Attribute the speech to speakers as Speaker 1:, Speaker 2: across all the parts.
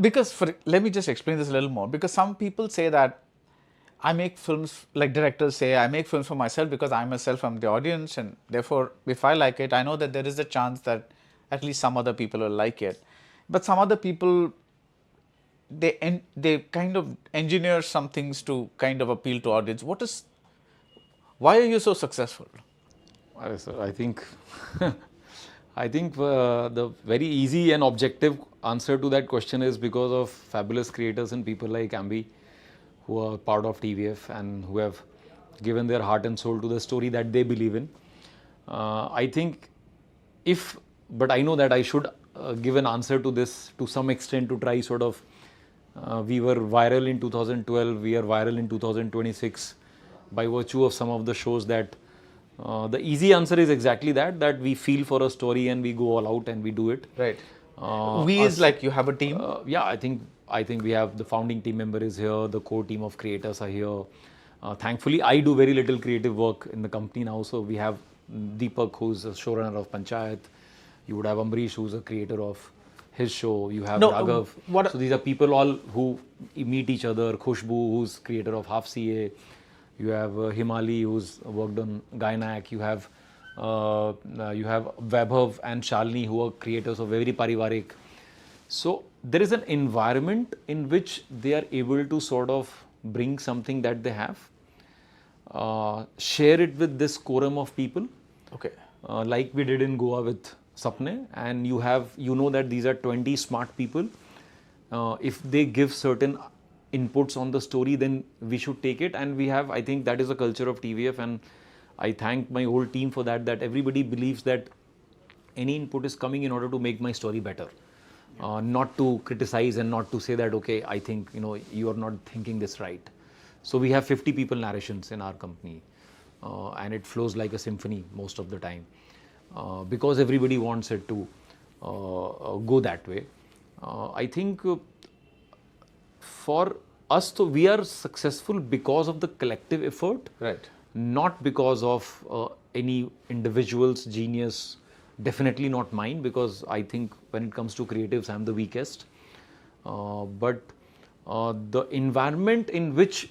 Speaker 1: Because let me just explain this a little more. Because some people say that I make films, like directors say, I make films for myself because I myself am the audience, and therefore, if I like it, I know that there is a chance that at least some other people will like it. But some other people, they kind of engineer some things to kind of appeal to audience. Why are you so successful?
Speaker 2: Sir, I think the very easy and objective answer to that question is because of fabulous creators and people like Ambi, who are part of TVF and who have given their heart and soul to the story that they believe in. I think but I know that I should give an answer to this to some extent to try sort of, we were viral in 2012, we are viral in 2026 by virtue of some of the shows that, the easy answer is exactly that we feel for a story and we go all out and we do it.
Speaker 1: Right. We is like you have a team?
Speaker 2: Yeah, I think we have the founding team member is here, the core team of creators are here. Thankfully, I do very little creative work in the company now. So we have Deepak, who's a showrunner of Panchayat. You would have Ambrish, who's a creator of his show. You have Raghav. So these are people all who meet each other. Khushbu, who's creator of Half CA. You have Himali, who's worked on Gainak. You have Vaibhav and Shalini, who are creators of very Parivarik. So there is an environment in which they are able to sort of bring something that they have, share it with this quorum of people.
Speaker 1: Okay.
Speaker 2: Like we did in Goa with Sapne, and you know that these are 20 smart people. If they give certain inputs on the story, then we should take it, and I think that is a culture of TVF, and I thank my whole team for that everybody believes that any input is coming in order to make my story better. Not to criticize and not to say that, okay, I think, you are not thinking this right. So we have 50 people narrations in our company, and it flows like a symphony most of the time, because everybody wants it to go that way. I think for us, so we are successful because of the collective effort,
Speaker 1: right?
Speaker 2: Not because of any individual's genius. Definitely not mine, because I think when it comes to creatives, I'm the weakest. But the environment in which,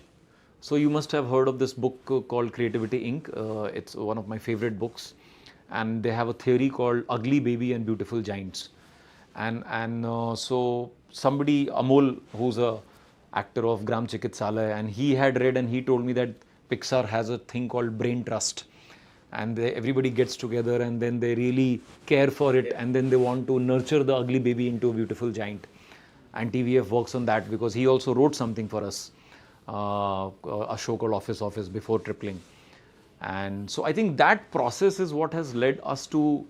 Speaker 2: so you must have heard of this book called Creativity Inc. It's one of my favorite books, and they have a theory called Ugly Baby and Beautiful Giants. And so somebody, Amol, who's a actor of Gram Chikitsalaya, and he had read and he told me that Pixar has a thing called brain trust. And everybody gets together and then they really care for it, and then they want to nurture the ugly baby into a beautiful giant. And TVF works on that because he also wrote something for us, a show called Office before Tripling. And so I think that process is what has led us to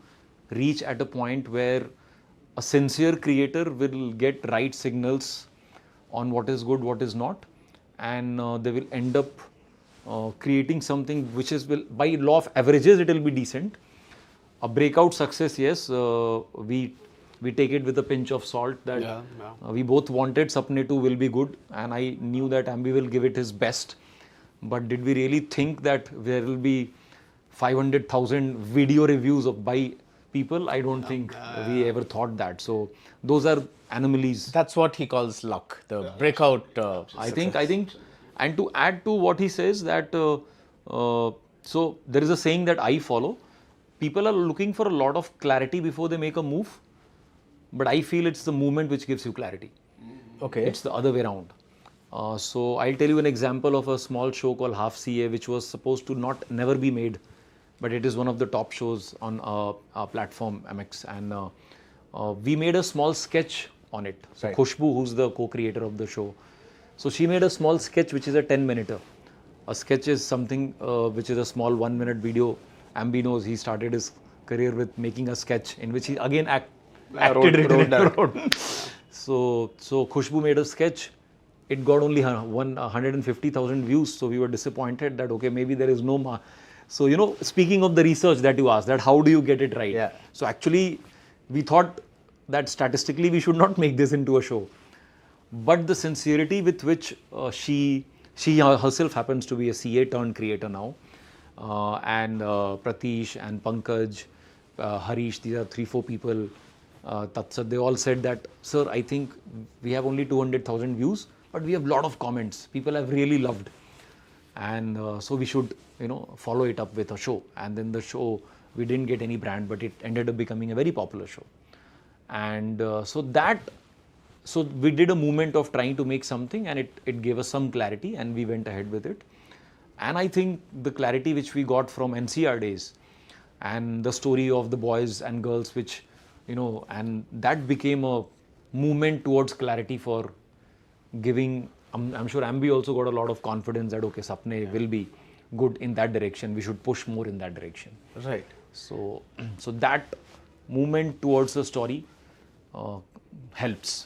Speaker 2: reach at a point where a sincere creator will get right signals on what is good, what is not, and they will end up creating something which is, by law of averages, it will be decent. A breakout success, yes, we take it with a pinch of salt that we both wanted Sapne 2 will be good, and I knew that Ambi will give it his best. But did we really think that there will be 500,000 video reviews by people? I don't think we ever thought that. So those are anomalies.
Speaker 1: That's what he calls luck, the breakout.
Speaker 2: I think. And to add to what he says that, so there is a saying that I follow. People are looking for a lot of clarity before they make a move. But I feel it's the movement which gives you clarity.
Speaker 1: Okay.
Speaker 2: It's the other way around. So I'll tell you an example of a small show called Half CA, which was supposed to never be made. But it is one of the top shows on our platform, MX. And we made a small sketch on it. So Khushbu, who's the co-creator of the show, so she made a small sketch which is a 10-minute. A sketch is something which is a small 1-minute video. Ambi knows he started his career with making a sketch in which he again acted. So Khushbu made a sketch. It got only 150,000 views. So we were disappointed that, okay, maybe there is no So, speaking of the research that you asked, that how do you get it right?
Speaker 1: Yeah.
Speaker 2: So actually, we thought that statistically we should not make this into a show. But the sincerity with which she herself happens to be a CA turned creator now, and Pratish and Pankaj, Harish, these are 3-4 people. Tatsat, they all said that, sir, I think we have only 200,000 views, but we have a lot of comments. People have really loved. And so we should, follow it up with a show. And then the show, we didn't get any brand, but it ended up becoming a very popular show. And so we did a movement of trying to make something, and it gave us some clarity, and we went ahead with it. And I think the clarity which we got from NCR days and the story of the boys and girls, which, and that became a movement towards clarity for giving. I'm sure Ambi also got a lot of confidence that, okay, Sapne will be good in that direction. We should push more in that direction.
Speaker 1: Right.
Speaker 2: So that movement towards the story helps.